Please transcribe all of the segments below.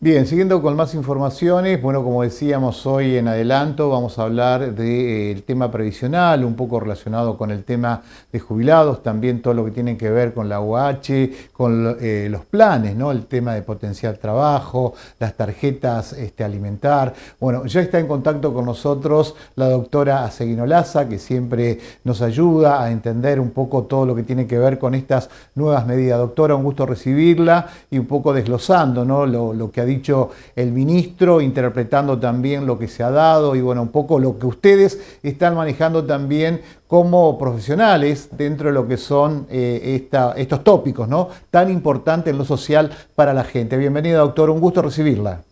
Bien, siguiendo con más informaciones, bueno, como decíamos hoy en adelanto, vamos a hablar del tema previsional, un poco relacionado con el tema de jubilados, también todo lo que tiene que ver con la UH, con los planes, ¿no? El tema de potenciar trabajo, las tarjetas alimentar. Bueno, ya está en contacto con nosotros la doctora Aseguino Laza, que siempre nos ayuda a entender un poco todo lo que tiene que ver con estas nuevas medidas. Doctora, un gusto recibirla y un poco desglosando, ¿no? Lo que ha dicho el ministro, interpretando también lo que se ha dado y bueno, un poco lo que ustedes están manejando también como profesionales dentro de lo que son estos tópicos, ¿no? Tan importantes en lo social para la gente. Bienvenida, doctor, un gusto recibirla.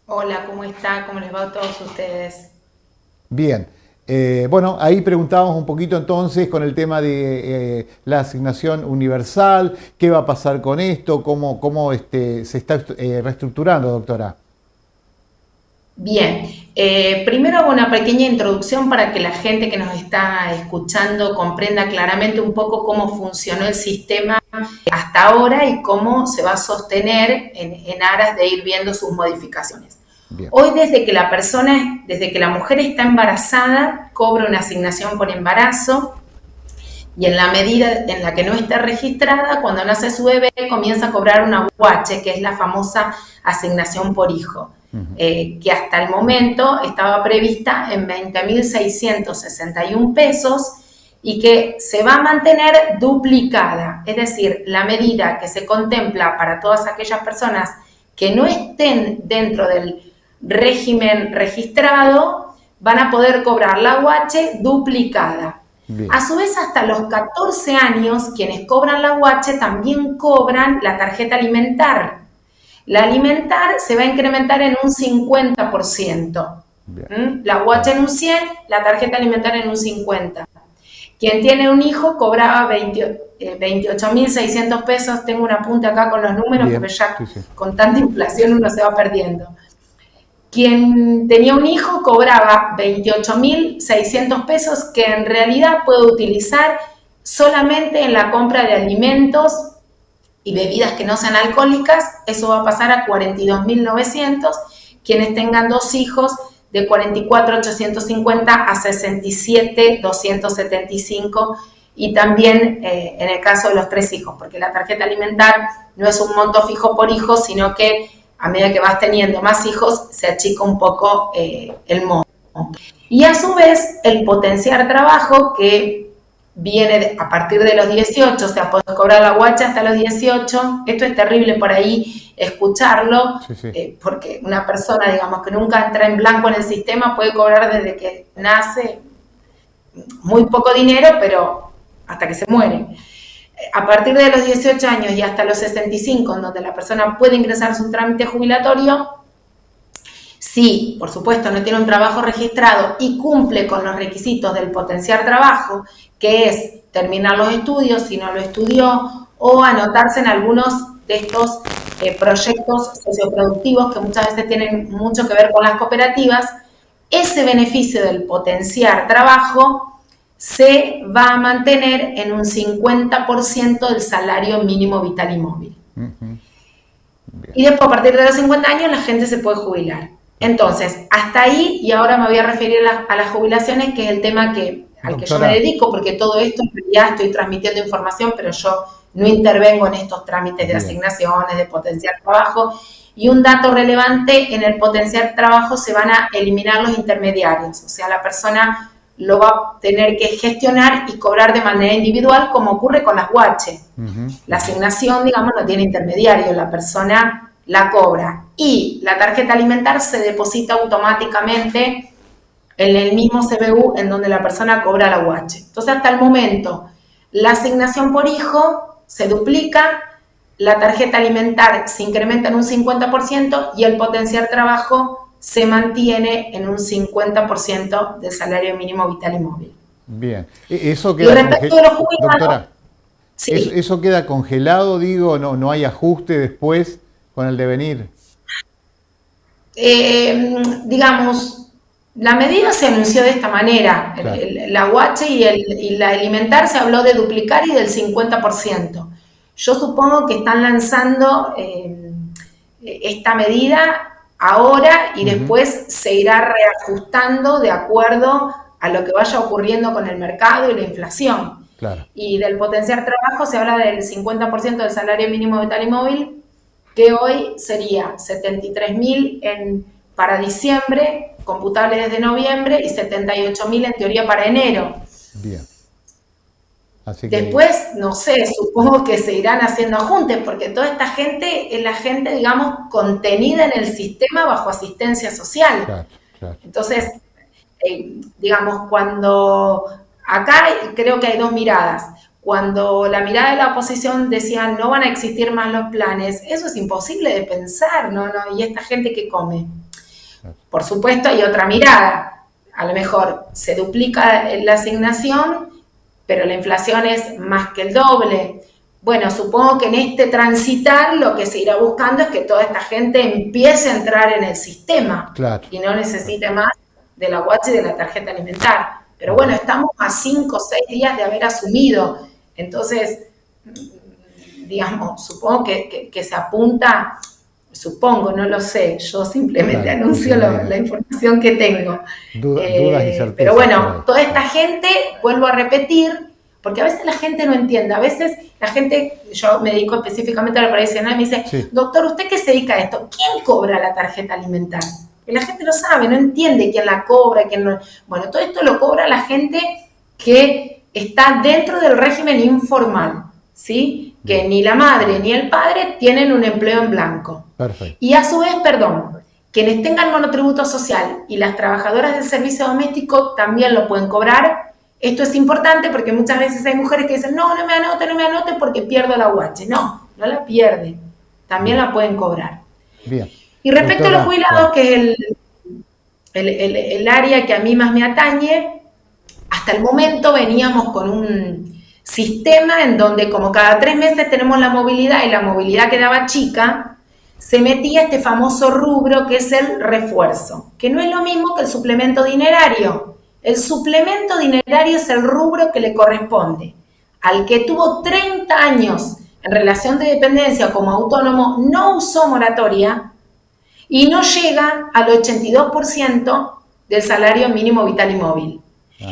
Hola, ¿cómo está? ¿Cómo les va a todos ustedes? Bien. Bueno, ahí preguntábamos un poquito entonces con el tema de la asignación universal, qué va a pasar con esto, cómo se está reestructurando, doctora. Bien, primero hago una pequeña introducción para que la gente que nos está escuchando comprenda claramente un poco cómo funcionó el sistema hasta ahora y cómo se va a sostener en aras de ir viendo sus modificaciones. Bien. Hoy, desde que la mujer está embarazada, cobra una asignación por embarazo. Y en la medida en la que no esté registrada, cuando nace su bebé, comienza a cobrar una UH, que es la famosa asignación por hijo, que hasta el momento estaba prevista en 20.661 pesos y que se va a mantener duplicada. Es decir, la medida que se contempla para todas aquellas personas que no estén dentro del régimen registrado, van a poder cobrar la UH duplicada. Bien. A su vez, hasta los 14 años, quienes cobran la UH también cobran la tarjeta alimentar. La alimentar se va a incrementar en un 50%. Bien. La UH en un 100, la tarjeta alimentar en un 50%. Quien tiene un hijo cobraba 28.600 pesos. Tengo un apunte acá con los números porque Bien. ya Sí, sí. con tanta inflación uno se va perdiendo. Quien tenía un hijo cobraba 28.600 pesos que en realidad puede utilizar solamente en la compra de alimentos y bebidas que no sean alcohólicas. Eso va a pasar a 42.900. Quienes tengan dos hijos, de 44.850 a 67.275. Y también en el caso de los tres hijos, porque la tarjeta alimentar no es un monto fijo por hijo, sino que a medida que vas teniendo más hijos, se achica un poco el monto. Y a su vez, el potenciar trabajo, que viene a partir de los 18, o sea, puedes cobrar la guacha hasta los 18. Esto es terrible por ahí escucharlo, Sí, sí. porque una persona, digamos, que nunca entra en blanco en el sistema puede cobrar desde que nace muy poco dinero, pero hasta que se muere. A partir de los 18 años y hasta los 65, en donde la persona puede ingresar su trámite jubilatorio, si, por supuesto, no tiene un trabajo registrado y cumple con los requisitos del potenciar trabajo, que es terminar los estudios, si no lo estudió, o anotarse en algunos de estos proyectos socioproductivos que muchas veces tienen mucho que ver con las cooperativas, ese beneficio del potenciar trabajo se va a mantener en un 50% del salario mínimo vital y móvil. Bien. Y después, a partir de los 50 años, la gente se puede jubilar. Entonces, hasta ahí, y ahora me voy a referir a las jubilaciones, que es el tema al que yo me Doctora, dedico, porque todo esto en realidad estoy transmitiendo información, pero yo no intervengo en estos trámites de bien. asignaciones, de potenciar trabajo. Y un dato relevante, en el potenciar trabajo se van a eliminar los intermediarios, o sea, la persona lo va a tener que gestionar y cobrar de manera individual, como ocurre con las UH. La asignación, digamos, no tiene intermediario, la persona la cobra. Y la tarjeta alimentar se deposita automáticamente en el mismo CBU en donde la persona cobra la UH. Entonces, hasta el momento, la asignación por hijo se duplica, la tarjeta alimentar se incrementa en un 50% y el potenciar trabajo se mantiene en un 50% del salario mínimo vital y móvil. Bien. Eso Y queda respecto de los jubilados, doctora, sí, eso queda congelado, digo, no hay ajuste después con el devenir. digamos, la medida se anunció de esta manera. Claro. La UH y la alimentar se habló de duplicar y del 50%. Yo supongo que están lanzando esta medida ahora y después se irá reajustando de acuerdo a lo que vaya ocurriendo con el mercado y la inflación. Claro. Y del potenciar trabajo se habla del 50% del salario mínimo vital y móvil, que hoy sería 73.000 para diciembre, computable desde noviembre, y 78.000 en teoría para enero. Bien. Así que... Después, no sé, supongo que se irán haciendo ajustes, porque toda esta gente es la gente, digamos, contenida en el sistema bajo asistencia social. Claro, claro. Entonces, digamos, cuando acá creo que hay dos miradas. Cuando la mirada de la oposición decía no van a existir más los planes, eso es imposible de pensar, ¿no? ¿Y esta gente qué come? Por supuesto, hay otra mirada. A lo mejor se duplica la asignación, pero la inflación es más que el doble. Bueno, supongo que en este transitar lo que se irá buscando es que toda esta gente empiece a entrar en el sistema, claro, y no necesite más de la UH y de la tarjeta alimentaria. Pero bueno, estamos a 5 o 6 días de haber asumido. Entonces, digamos, supongo que se apunta, supongo, no lo sé, yo simplemente claro, anuncio la información que tengo. Dudas y certezas. Pero bueno, toda esta gente, vuelvo a repetir, porque a veces la gente no entiende, a veces la gente, yo me dedico específicamente a la tradicional, me dice, sí, doctor, ¿usted qué se dedica a esto? ¿Quién cobra la tarjeta alimentaria? Y la gente lo sabe, no entiende quién la cobra, quién no. Bueno, todo esto lo cobra la gente que está dentro del régimen informal, ¿sí? Que ni la madre ni el padre tienen un empleo en blanco. Perfecto. Y a su vez, quienes tengan monotributo social y las trabajadoras del servicio doméstico también lo pueden cobrar. Esto es importante porque muchas veces hay mujeres que dicen, no me anote porque pierdo la UH. No la pierden, también la pueden cobrar. Bien. Y respecto a los jubilados, que es el área que a mí más me atañe, hasta el momento veníamos con un sistema en donde como cada 3 meses tenemos la movilidad y la movilidad quedaba chica, se metía este famoso rubro que es el refuerzo, que no es lo mismo que el suplemento dinerario. El suplemento dinerario es el rubro que le corresponde al que tuvo 30 años en relación de dependencia como autónomo, no usó moratoria, y no llega al 82% del salario mínimo vital y móvil.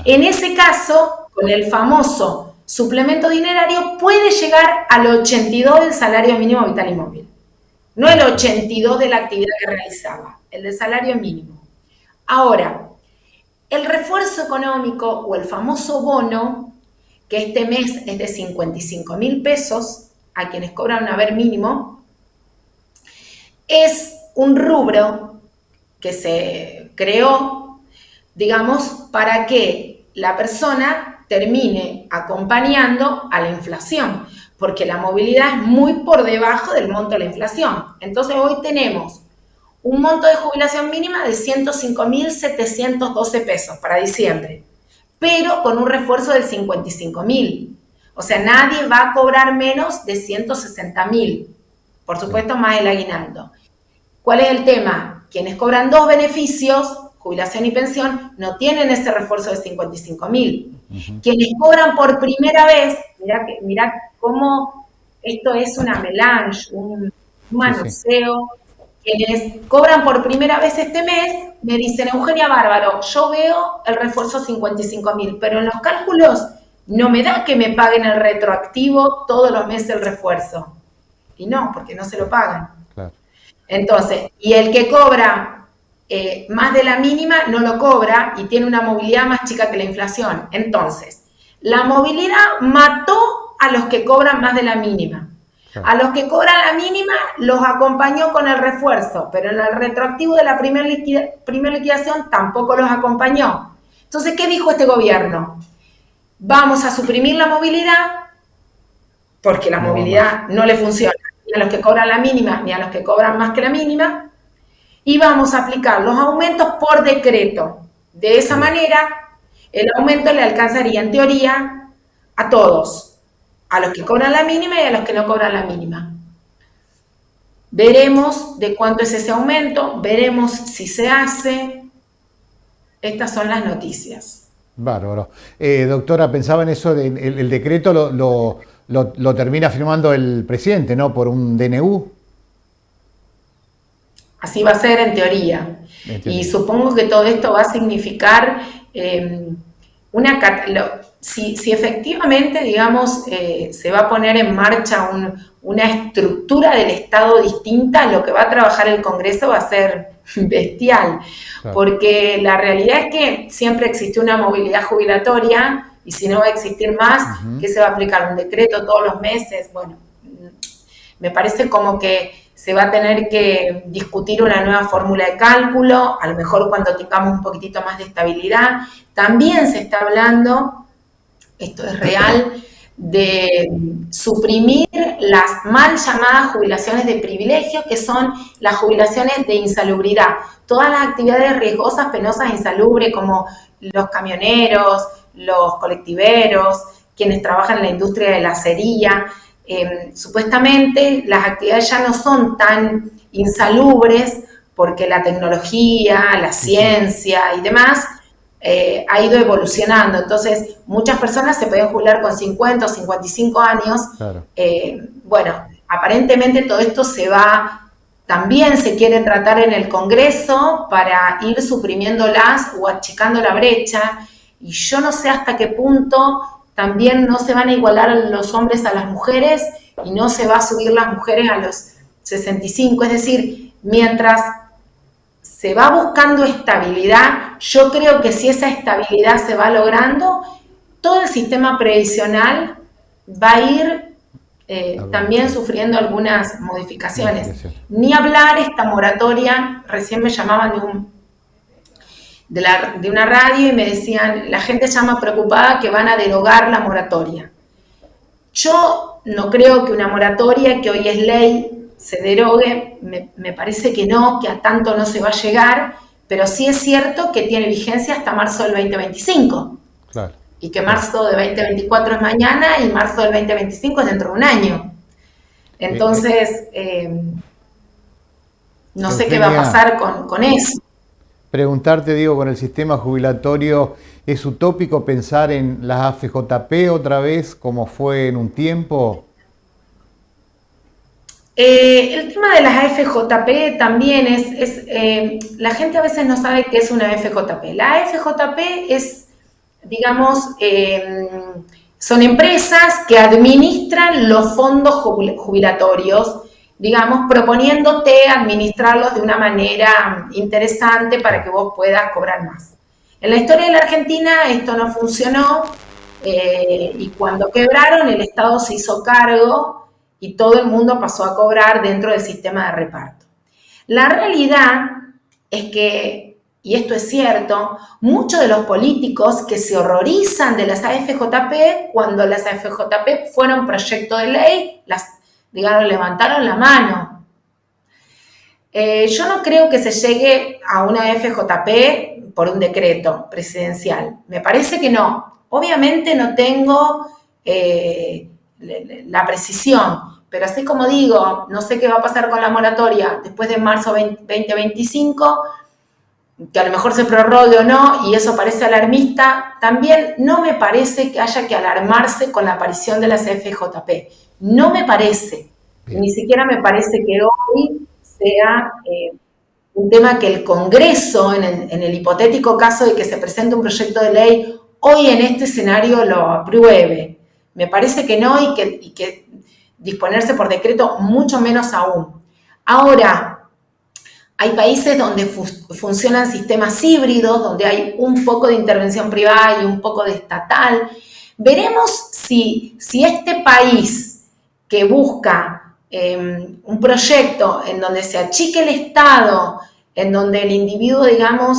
En ese caso, con el famoso suplemento dinerario, puede llegar al 82% del salario mínimo vital y móvil. No el 82% de la actividad que realizaba, el del salario mínimo. Ahora, el refuerzo económico o el famoso bono, que este mes es de 55.000 pesos a quienes cobran un haber mínimo, es un rubro que se creó, digamos, para que la persona termine acompañando a la inflación, porque la movilidad es muy por debajo del monto de la inflación. Entonces hoy tenemos un monto de jubilación mínima de 105.712 pesos para diciembre, pero con un refuerzo del 55.000. O sea, nadie va a cobrar menos de 160.000. Por supuesto, más el aguinaldo. ¿Cuál es el tema? Quienes cobran 2 beneficios, jubilación y pensión, no tienen ese refuerzo de 55.000. Quienes cobran por primera vez, mirá cómo esto es una melange, un manoseo. Quienes cobran por primera vez este mes, me dicen, Eugenia Bárbaro, yo veo el refuerzo 55.000, pero en los cálculos no me da que me paguen el retroactivo todos los meses el refuerzo. Y no, porque no se lo pagan. Claro. Entonces, y el que cobra más de la mínima no lo cobra y tiene una movilidad más chica que la inflación. Entonces, la movilidad mató a los que cobran más de la mínima. Claro. A los que cobran la mínima los acompañó con el refuerzo, pero en el retroactivo de la primera liquidación tampoco los acompañó. Entonces, ¿qué dijo este gobierno? Vamos a suprimir la movilidad porque la movilidad no le funciona ni a los que cobran la mínima ni a los que cobran más que la mínima, y vamos a aplicar los aumentos por decreto. De esa manera, el aumento le alcanzaría en teoría a todos, a los que cobran la mínima y a los que no cobran la mínima. Veremos de cuánto es ese aumento, veremos si se hace. Estas son las noticias. Bárbaro. Doctora, pensaba en eso, el decreto lo termina firmando el presidente, ¿no? Por un DNU. Así va a ser en teoría. Y supongo que todo esto va a significar si efectivamente, digamos, se va a poner en marcha una estructura del Estado distinta, lo que va a trabajar el Congreso va a ser bestial, claro. Porque la realidad es que siempre existió una movilidad jubilatoria y si no va a existir más, ¿qué se va a aplicar? ¿Un decreto todos los meses? Bueno, me parece como que se va a tener que discutir una nueva fórmula de cálculo, a lo mejor cuando tengamos un poquitito más de estabilidad. También se está hablando, esto es real, de suprimir las mal llamadas jubilaciones de privilegio, que son las jubilaciones de insalubridad. Todas las actividades riesgosas, penosas, insalubres, como los camioneros, los colectiveros, quienes trabajan en la industria de la acería. Supuestamente las actividades ya no son tan insalubres porque la tecnología, la ciencia y demás ha ido evolucionando. Entonces, muchas personas se pueden jubilar con 50 o 55 años. Claro. Bueno, aparentemente todo esto también se quiere tratar en el Congreso para ir suprimiéndolas o achicando la brecha. Y yo no sé hasta qué punto también no se van a igualar los hombres a las mujeres y no se va a subir las mujeres a los 65. Es decir, mientras se va buscando estabilidad, yo creo que si esa estabilidad se va logrando, todo el sistema previsional va a ir también sufriendo algunas modificaciones. Ni hablar esta moratoria, recién me llamaban de una radio y me decían, la gente llama preocupada que van a derogar la moratoria. Yo no creo que una moratoria que hoy es ley se derogue, me parece que no, que a tanto no se va a llegar, pero sí es cierto que tiene vigencia hasta marzo del 2025. Claro. Y que marzo del 2024 es mañana y marzo del 2025 es dentro de un año. Entonces, no sé qué va a pasar con eso. Preguntarte, digo, con el sistema jubilatorio, ¿es utópico pensar en las AFJP otra vez, como fue en un tiempo? El tema de las AFJP también la gente a veces no sabe qué es una AFJP. La AFJP es, digamos, son empresas que administran los fondos jubilatorios, digamos, proponiéndote administrarlos de una manera interesante para que vos puedas cobrar más. En la historia de la Argentina esto no funcionó y cuando quebraron el Estado se hizo cargo y todo el mundo pasó a cobrar dentro del sistema de reparto. La realidad es que, y esto es cierto, muchos de los políticos que se horrorizan de las AFJP, cuando las AFJP fueron proyecto de ley, digamos, levantaron la mano. Yo no creo que se llegue a una FJP por un decreto presidencial. Me parece que no. Obviamente no tengo la precisión, pero así como digo, no sé qué va a pasar con la moratoria después de marzo 2025, que a lo mejor se prorrogue o no, y eso parece alarmista, también no me parece que haya que alarmarse con la aparición de las FJP. No me parece, ni siquiera me parece que hoy sea un tema que el Congreso, en el hipotético caso de que se presente un proyecto de ley, hoy en este escenario lo apruebe. Me parece que no y que disponerse por decreto mucho menos aún. Ahora, hay países donde funcionan sistemas híbridos, donde hay un poco de intervención privada y un poco de estatal. Veremos si este país que busca un proyecto en donde se achique el Estado, en donde el individuo, digamos,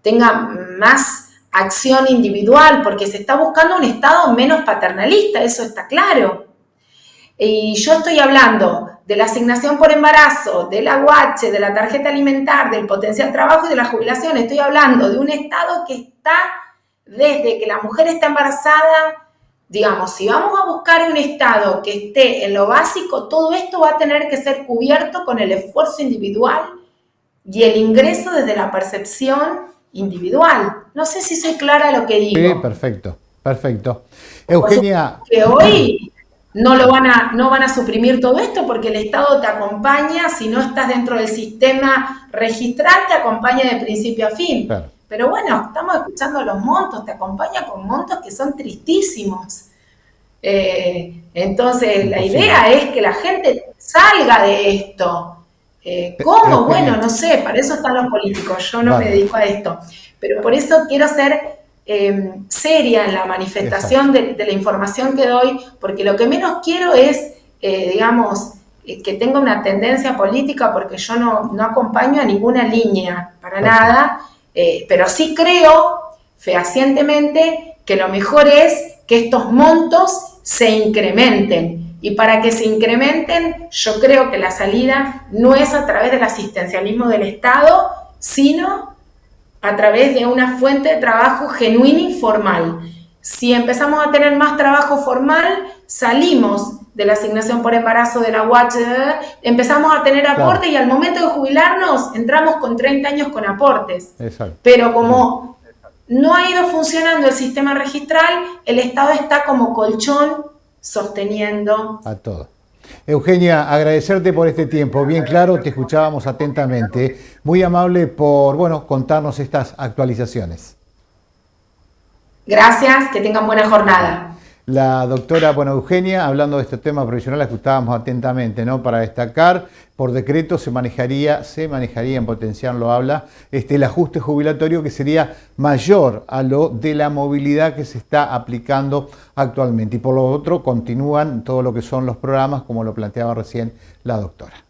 tenga más acción individual, porque se está buscando un Estado menos paternalista, eso está claro. Y yo estoy hablando de la asignación por embarazo, del aguache, de la tarjeta alimentar, del potencial trabajo y de la jubilación. Estoy hablando de un Estado que está desde que la mujer está embarazada. Digamos, si vamos a buscar un Estado que esté en lo básico, todo esto va a tener que ser cubierto con el esfuerzo individual y el ingreso desde la percepción individual. No sé si soy clara lo que digo. Sí, perfecto, perfecto. Eugenia. Que hoy no van a suprimir todo esto porque el Estado te acompaña, si no estás dentro del sistema registral, te acompaña de principio a fin. Claro. Pero bueno, estamos escuchando los montos, te acompaña con montos que son tristísimos. Entonces, la idea es que la gente salga de esto. ¿Cómo? Bueno, no sé, para eso están los políticos, yo no me dedico a esto. Pero por eso quiero ser seria en la manifestación de la información que doy, porque lo que menos quiero es, digamos, que tenga una tendencia política, porque yo no acompaño a ninguna línea, para nada, pero sí creo fehacientemente que lo mejor es que estos montos se incrementen. Y para que se incrementen, yo creo que la salida no es a través del asistencialismo del Estado, sino a través de una fuente de trabajo genuina y formal. Si empezamos a tener más trabajo formal, salimos de la asignación por embarazo de la UACH, empezamos a tener aportes, claro, y al momento de jubilarnos entramos con 30 años con aportes. Exacto. Pero como no ha ido funcionando el sistema registral, el Estado está como colchón sosteniendo a todo. Eugenia, agradecerte por este tiempo, bien claro, te escuchábamos atentamente, muy amable por, bueno, contarnos estas actualizaciones. Gracias, que tengan buena jornada. La doctora, bueno, Eugenia, hablando de este tema provisional, la escuchábamos atentamente, ¿no? Para destacar, por decreto se manejaría, en potencial lo habla, el ajuste jubilatorio que sería mayor a lo de la movilidad que se está aplicando actualmente. Y por lo otro, continúan todo lo que son los programas, como lo planteaba recién la doctora.